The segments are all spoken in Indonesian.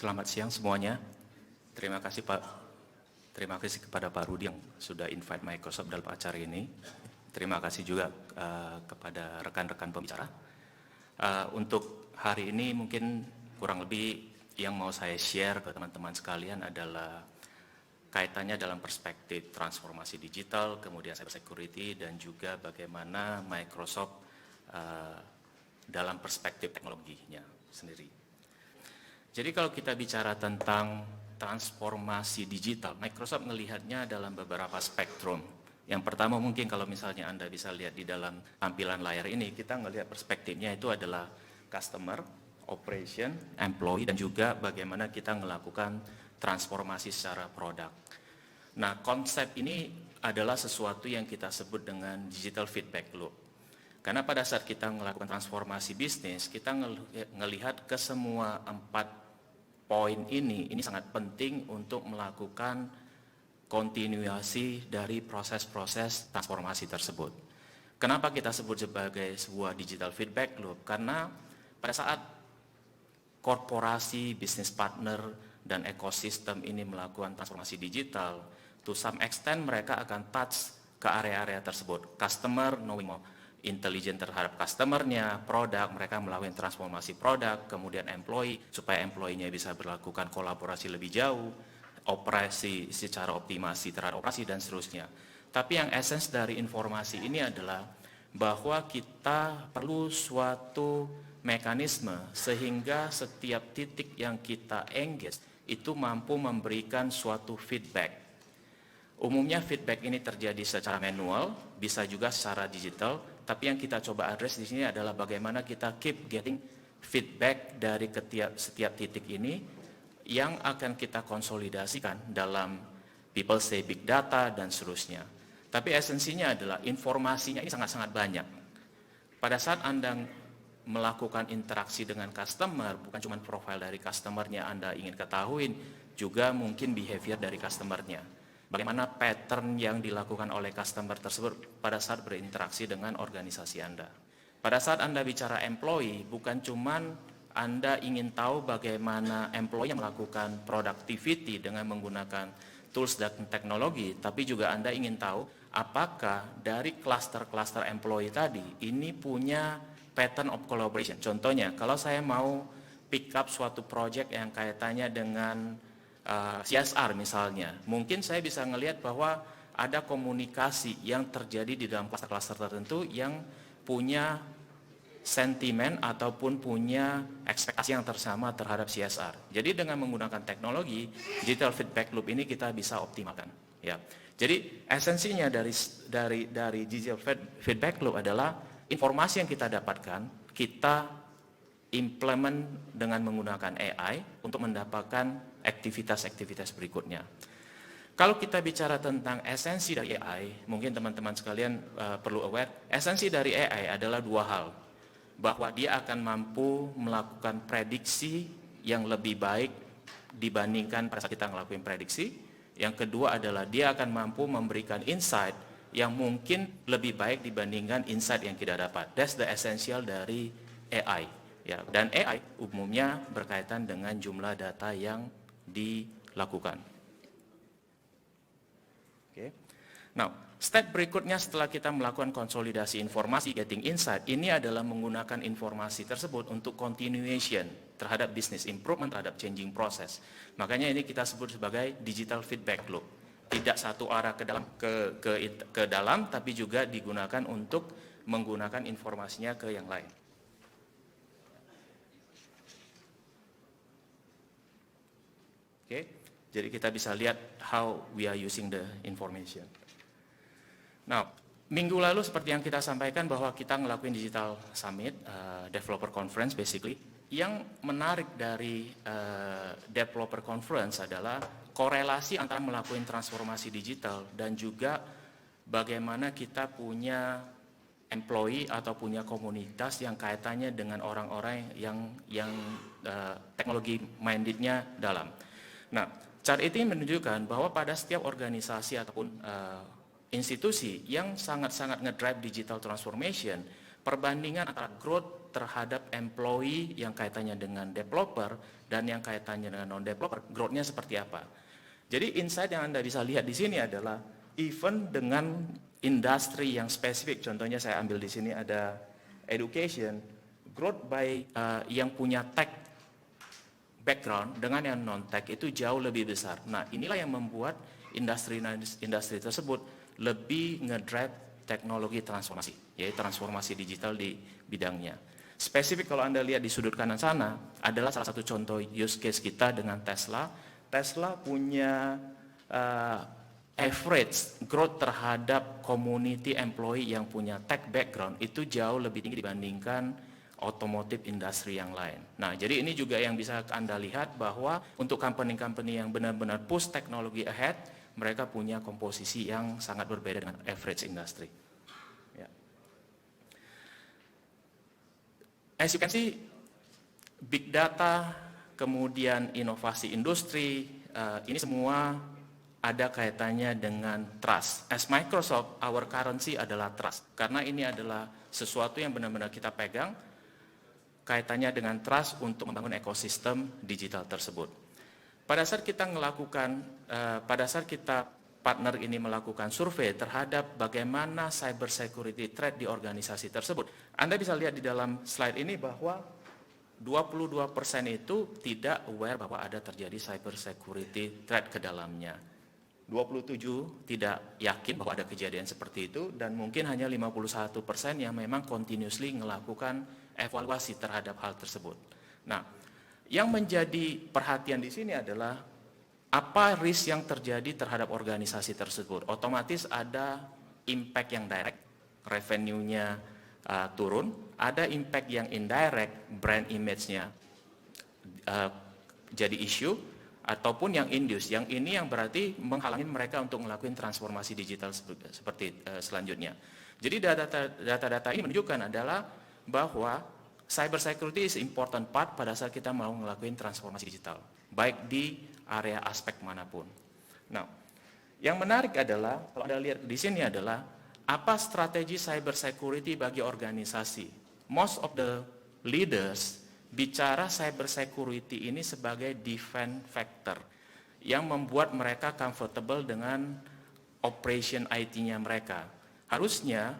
Selamat siang semuanya. Terima kasih Pak. Terima kasih kepada Pak Rudi yang sudah invite Microsoft dalam acara ini. Terima kasih juga kepada rekan-rekan pembicara. Untuk hari ini mungkin kurang lebih yang mau saya share ke teman-teman sekalian adalah kaitannya dalam perspektif transformasi digital, kemudian cyber security, dan juga bagaimana Microsoft dalam perspektif teknologinya sendiri. Jadi kalau kita bicara tentang transformasi digital, Microsoft melihatnya dalam beberapa spektrum. Yang pertama mungkin kalau misalnya Anda bisa lihat di dalam tampilan layar ini, kita melihat perspektifnya itu adalah customer, operation, employee, dan juga bagaimana kita melakukan transformasi secara produk. Nah, konsep ini adalah sesuatu yang kita sebut dengan digital feedback loop. Karena pada saat kita melakukan transformasi bisnis, kita melihat ke semua 4 poin ini sangat penting untuk melakukan kontinuasi dari proses-proses transformasi tersebut. Kenapa kita sebut sebagai sebuah digital feedback loop? Karena pada saat korporasi, bisnis partner, dan ekosistem ini melakukan transformasi digital, to some extent mereka akan touch ke area-area tersebut. Customer knowing more, intelijen terhadap customernya, produk, mereka melakukan transformasi produk, kemudian employee, supaya employee-nya bisa melakukan kolaborasi lebih jauh, operasi secara optimasi terhadap operasi, dan seterusnya. Tapi yang essence dari informasi ini adalah bahwa kita perlu suatu mekanisme sehingga setiap titik yang kita engage itu mampu memberikan suatu feedback. Umumnya feedback ini terjadi secara manual, bisa juga secara digital, tapi yang kita coba address di sini adalah bagaimana kita keep getting feedback dari setiap titik ini yang akan kita konsolidasikan dalam people say big data dan seterusnya. Tapi esensinya adalah informasinya ini sangat-sangat banyak. Pada saat Anda melakukan interaksi dengan customer, bukan cuma profil dari customernya Anda ingin ketahui, juga mungkin behavior dari customernya. Bagaimana pattern yang dilakukan oleh customer tersebut pada saat berinteraksi dengan organisasi Anda. Pada saat Anda bicara employee, bukan cuma Anda ingin tahu bagaimana employee yang melakukan productivity dengan menggunakan tools dan teknologi, tapi juga Anda ingin tahu apakah dari cluster-cluster employee tadi ini punya pattern of collaboration. Contohnya, kalau saya mau pick up suatu project yang kaitannya dengan CSR misalnya, mungkin saya bisa melihat bahwa ada komunikasi yang terjadi di dalam kluster-kluster tertentu yang punya sentimen ataupun punya ekspektasi yang sama terhadap CSR. Jadi dengan menggunakan teknologi digital feedback loop ini kita bisa optimalkan. Ya, jadi esensinya dari digital feedback loop adalah informasi yang kita dapatkan kita implement dengan menggunakan AI untuk mendapatkan aktivitas-aktivitas berikutnya. Kalau kita bicara tentang esensi dari AI, mungkin teman-teman sekalian perlu aware, esensi dari AI adalah 2 hal. Bahwa dia akan mampu melakukan prediksi yang lebih baik dibandingkan pada saat kita melakukan prediksi. Yang kedua adalah dia akan mampu memberikan insight yang mungkin lebih baik dibandingkan insight yang kita dapat. That's the essential dari AI. Ya, dan AI umumnya berkaitan dengan jumlah data yang dilakukan. Oke. Now, step berikutnya setelah kita melakukan konsolidasi informasi, getting insight, ini adalah menggunakan informasi tersebut untuk continuation terhadap business improvement, terhadap changing process. Makanya ini kita sebut sebagai digital feedback loop. Tidak satu arah ke dalam, tapi juga digunakan untuk menggunakan informasinya ke yang lain. Okay. Jadi kita bisa lihat how we are using the information. Nah, minggu lalu seperti yang kita sampaikan bahwa kita ngelakuin digital summit, developer conference basically. Yang menarik dari developer conference adalah korelasi antara melakukan transformasi digital dan juga bagaimana kita punya employee atau punya komunitas yang kaitannya dengan orang-orang yang teknologi mindednya dalam. Nah, chart ini menunjukkan bahwa pada setiap organisasi ataupun institusi yang sangat-sangat ngedrive digital transformation, perbandingan antara growth terhadap employee yang kaitannya dengan developer dan yang kaitannya dengan non-developer, growth-nya seperti apa. Jadi insight yang Anda bisa lihat di sini adalah even dengan industri yang spesifik, contohnya saya ambil di sini ada education, growth by yang punya tech background dengan yang non-tech itu jauh lebih besar. Nah, inilah yang membuat industri tersebut lebih ngedrive teknologi transformasi, yaitu transformasi digital di bidangnya. Spesifik kalau Anda lihat di sudut kanan sana adalah salah satu contoh use case kita dengan Tesla. Tesla punya average growth terhadap community employee yang punya tech background itu jauh lebih tinggi dibandingkan otomotif industri yang lain. Nah, jadi ini juga yang bisa Anda lihat bahwa untuk company-company yang benar-benar push teknologi ahead, mereka punya komposisi yang sangat berbeda dengan average industry. Ya. As you can see, big data, kemudian inovasi industri, ini semua ada kaitannya dengan trust. As Microsoft, our currency adalah trust. Karena ini adalah sesuatu yang benar-benar kita pegang, kaitannya dengan trust untuk membangun ekosistem digital tersebut. Pada saat kita partner ini melakukan survei terhadap bagaimana cyber security threat di organisasi tersebut, Anda bisa lihat di dalam slide ini bahwa 22% itu tidak aware bahwa ada terjadi cyber security threat ke dalamnya. 27 tidak yakin bahwa ada kejadian seperti itu, dan mungkin hanya 51% yang memang continuously melakukan evaluasi terhadap hal tersebut. Nah, yang menjadi perhatian di sini adalah apa risk yang terjadi terhadap organisasi tersebut. Otomatis ada impact yang direct, revenue-nya turun, ada impact yang indirect, brand image-nya jadi isu, ataupun yang induce, yang ini yang berarti menghalangi mereka untuk melakukan transformasi digital seperti selanjutnya. Jadi data-data ini menunjukkan adalah bahwa cyber security is important part pada saat kita mau melakukan transformasi digital, baik di area aspek manapun. Nah, yang menarik adalah kalau Anda lihat di sini adalah apa strategi cyber security bagi organisasi. Most of the leaders bicara cyber security ini sebagai defense factor yang membuat mereka comfortable dengan operation IT-nya mereka. Harusnya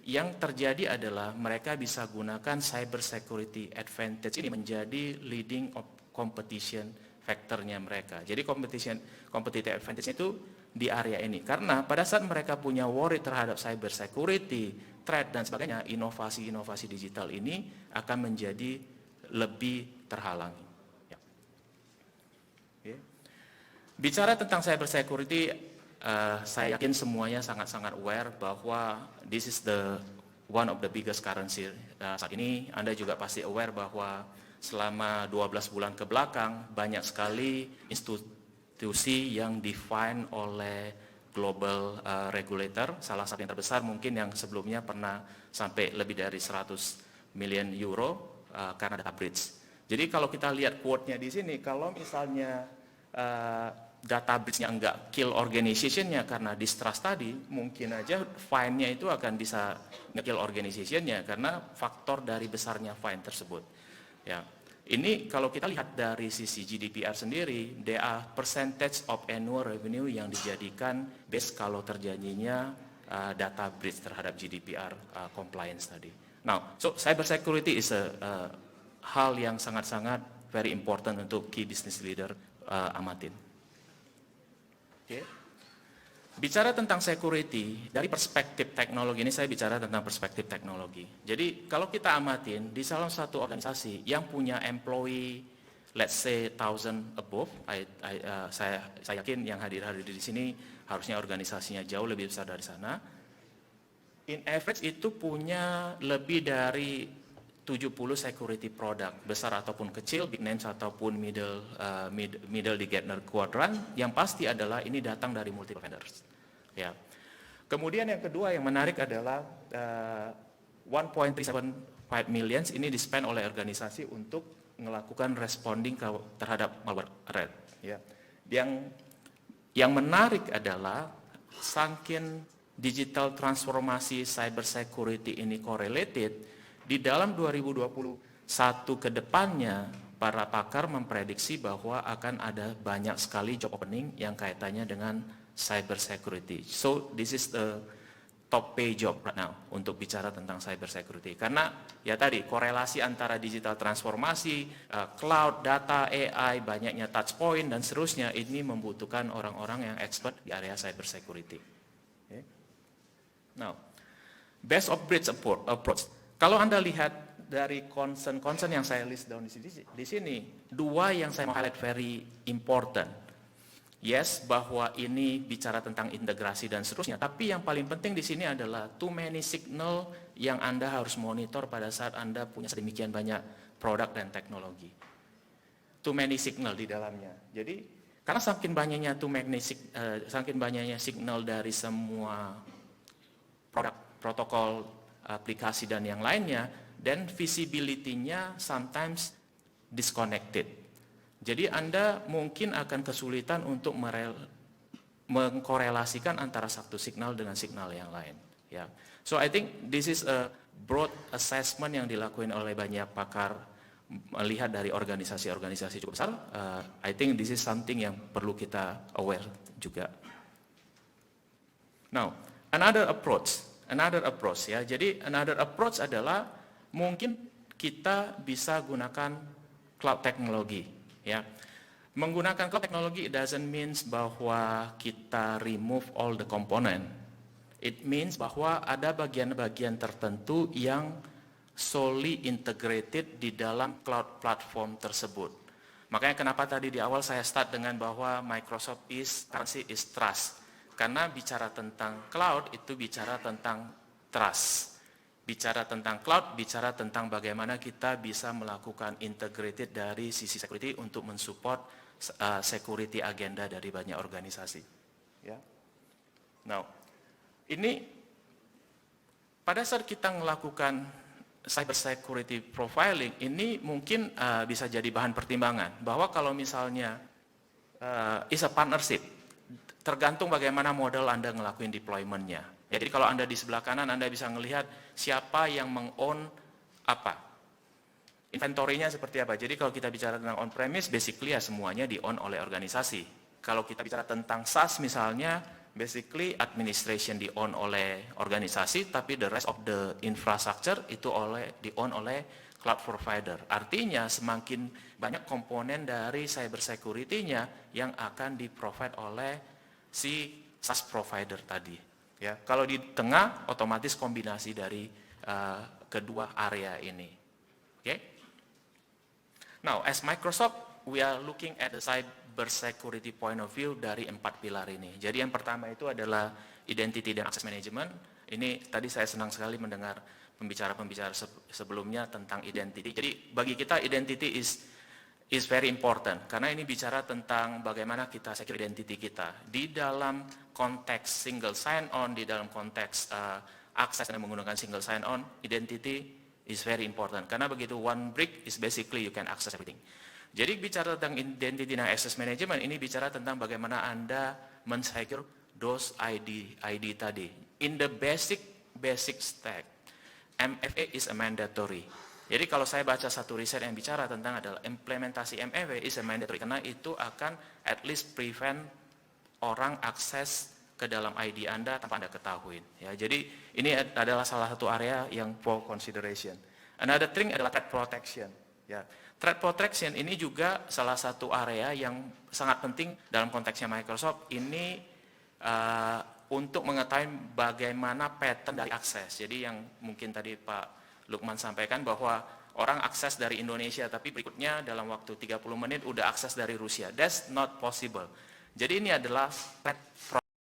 yang terjadi adalah mereka bisa gunakan cyber security advantage ini menjadi leading competition factor-nya mereka. Jadi competitive advantage itu di area ini. Karena pada saat mereka punya worry terhadap cyber security, threat dan sebagainya, inovasi-inovasi digital ini akan menjadi lebih terhalangi. Ya. Okay. Bicara tentang cyber security, saya yakin semuanya sangat-sangat aware bahwa this is the one of the biggest currency. Saat ini Anda juga pasti aware bahwa selama 12 bulan ke belakang banyak sekali institusi yang define oleh global regulator. Salah satu yang terbesar mungkin yang sebelumnya pernah sampai lebih dari 100 million euro karena data breach. Jadi kalau kita lihat quote-nya di sini, kalau misalnya data breach-nya enggak kill organization-nya karena distrust tadi, mungkin aja fine-nya itu akan bisa nge-kill organization-nya karena faktor dari besarnya fine tersebut. Ya. Ini kalau kita lihat dari sisi GDPR sendiri, there are percentage of annual revenue yang dijadikan base kalau terjadinya data breach terhadap GDPR compliance tadi. Now, so cyber security is a hal yang sangat-sangat very important untuk key business leader amatin. Okay. Bicara tentang security, dari perspektif teknologi ini saya bicara tentang perspektif teknologi. Jadi kalau kita amatin di salah satu organisasi yang punya employee, let's say 1,000 above, saya yakin yang hadir di sini harusnya organisasinya jauh lebih besar dari sana. In average itu punya lebih dari 70 security product, besar ataupun kecil, big names ataupun middle di Gartner Quadrant, yang pasti adalah ini datang dari multiple vendors. Ya. Kemudian yang kedua yang menarik adalah 1.375 million ini di-spend oleh organisasi untuk melakukan responding terhadap malware threat. Ya. Yang menarik adalah saking digital transformasi cyber security ini correlated, di dalam 2021 ke depannya, para pakar memprediksi bahwa akan ada banyak sekali job opening yang kaitannya dengan cyber security. So this is the top pay job right now untuk bicara tentang cyber security. Karena ya tadi korelasi antara digital transformasi, cloud, data, AI, banyaknya touch point dan seterusnya ini membutuhkan orang-orang yang expert di area cyber security. Okay. Now, best of breed approach. Kalau Anda lihat dari concern yang saya list down di sini, dua yang saya mau highlight very important. Yes, bahwa ini bicara tentang integrasi dan seterusnya, tapi yang paling penting di sini adalah too many signal yang Anda harus monitor pada saat Anda punya sedemikian banyak produk dan teknologi. Too many signal di dalamnya. Jadi, karena saking banyaknya signal dari semua produk, protokol, aplikasi dan yang lainnya, dan visibility-nya sometimes disconnected. Jadi Anda mungkin akan kesulitan untuk mengkorelasikan antara satu signal dengan signal yang lain. Ya, so I think this is a broad assessment yang dilakukan oleh banyak pakar melihat dari organisasi-organisasi cukup besar. I think this is something yang perlu kita aware juga. Now, another approach ya. Jadi another approach adalah mungkin kita bisa gunakan cloud technology. Ya, menggunakan cloud technology doesn't means bahwa kita remove all the component. It means bahwa ada bagian-bagian tertentu yang solely integrated di dalam cloud platform tersebut. Makanya kenapa tadi di awal saya start dengan bahwa Microsoft currency is trust. Karena bicara tentang cloud itu bicara tentang trust. Bicara tentang cloud, bicara tentang bagaimana kita bisa melakukan integrated dari sisi security untuk mensupport security agenda dari banyak organisasi. Ya. Now, ini pada saat kita melakukan cyber security profiling, ini mungkin bisa jadi bahan pertimbangan bahwa kalau misalnya is a partnership, tergantung bagaimana model Anda ngelakuin deployment-nya. Jadi kalau Anda di sebelah kanan, Anda bisa melihat siapa yang meng-own apa. Inventory-nya seperti apa. Jadi kalau kita bicara tentang on-premise, basically ya semuanya di-own oleh organisasi. Kalau kita bicara tentang SaaS misalnya, basically administration di-own oleh organisasi, tapi the rest of the infrastructure itu di-own oleh cloud provider. Artinya semakin banyak komponen dari cyber security-nya yang akan di-provide oleh si SaaS provider tadi. Ya, kalau di tengah otomatis kombinasi dari kedua area ini. Okay? Now, as Microsoft, we are looking at the cyber security point of view dari 4 pilar ini. Jadi yang pertama itu adalah identity dan access management. Ini tadi saya senang sekali mendengar pembicara-pembicara sebelumnya tentang identity. Jadi bagi kita identity is very important karena ini bicara tentang bagaimana kita secure identity kita di dalam konteks single sign-on, di dalam konteks akses yang menggunakan single sign-on, identity is very important karena begitu one brick is basically you can access everything. Jadi bicara tentang identity dan access management ini bicara tentang bagaimana Anda men-secure those ID tadi. In the basic stack, MFA is a mandatory. Jadi kalau saya baca satu riset yang bicara tentang adalah implementasi MFA is a mandatory karena itu akan at least prevent orang akses ke dalam ID Anda tanpa Anda ketahui. Ya, jadi ini adalah salah satu area yang for consideration. Another thing adalah threat protection. Ya, threat protection ini juga salah satu area yang sangat penting dalam konteksnya Microsoft. Ini untuk mengetahui bagaimana pattern dari akses. Jadi yang mungkin tadi Pak Lukman sampaikan bahwa orang akses dari Indonesia tapi berikutnya dalam waktu 30 menit udah akses dari Rusia. That's not possible. Jadi ini adalah threat